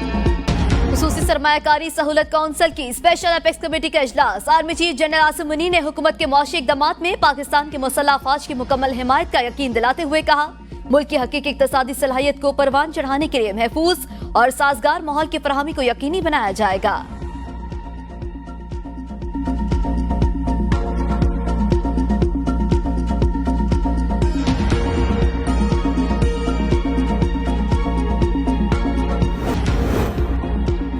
खुसूसी सरमायाकारी सहूलत काउंसिल की special apex committee का इजलास। Army chief general Asim Munir ने हुकूमत के मौशी इक़दामात में पाकिस्तान के मुसल्लह अफवाज की मुकम्मल हिमायत का यकीन दिलाते हुए कहा, मुल्क की हकीकी इक़्तिसादी सलाहियत को परवान चढ़ाने के लिए महफूज और साजगार माहौल की फराहमी को यकीनी बनाया जाएगा।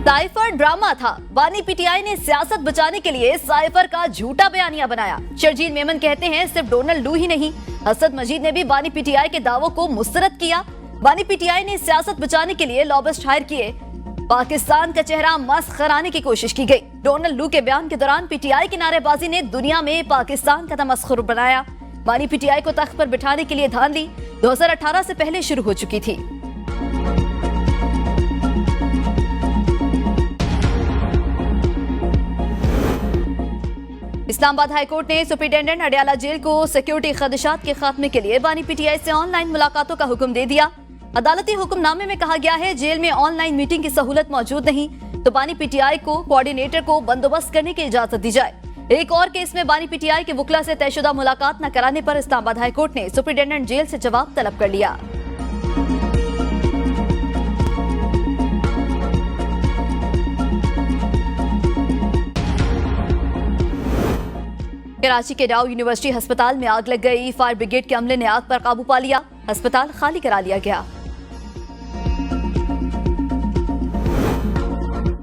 साइफर ड्रामा था। बानी पीटीआई ने सियासत बचाने के लिए साइफर का झूठा बयानिया बनाया। शर्जील मेमन कहते हैं सिर्फ डोनाल्ड लू ही नहीं, असद मजीद ने भी बानी पीटीआई के दावों को मुस्तरद किया। बानी पीटीआई ने सियासत बचाने के लिए लॉबिस्ट हायर किए। पाकिस्तान का चेहरा मस्ख कराने की कोशिश की गई। डोनाल्ड लू के बयान के दौरान पीटीआई की नारेबाजी ने दुनिया में पाकिस्तान का तमस्खुर बनाया। बानी पीटीआई को तख्त पर बिठाने के लिए धांधली 2018 से पहले शुरू हो चुकी थी। इस्लामाबाद हाईकोर्ट ने सुप्रिंटेंडेंट अडयाला जेल को सिक्योरिटी खदशात के खात्मे के लिए बानी पीटीआई से ऑनलाइन मुलाकातों का हुक्म दे दिया। अदालती हुक्मनामे में कहा गया है, जेल में ऑनलाइन मीटिंग की सहूलत मौजूद नहीं तो बानी पीटीआई को कोऑर्डिनेटर को बंदोबस्त करने की इजाजत दी जाए। एक और केस में बानी पीटीआई के वुकला से तयशुदा मुलाकात न कराने पर इस्लामाबाद हाईकोर्ट ने सुप्रिंटेंडेंट जेल से जवाब तलब कर लिया। कराची के डाउ यूनिवर्सिटी अस्पताल में आग लग गई। फायर ब्रिगेड के अमले ने आग पर काबू पा लिया। अस्पताल खाली करा लिया गया।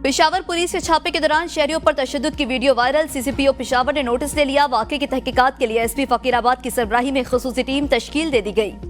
पेशावर पुलिस के छापे के दौरान शहरियों पर तशद्दुद की वीडियो वायरल। सीसीपीओ पेशावर ने नोटिस ले लिया। वाकये की तहकीकात के लिए एसपी फकीराबाद की सरबराही में खुसूसी टीम तश्कील दे दी गई।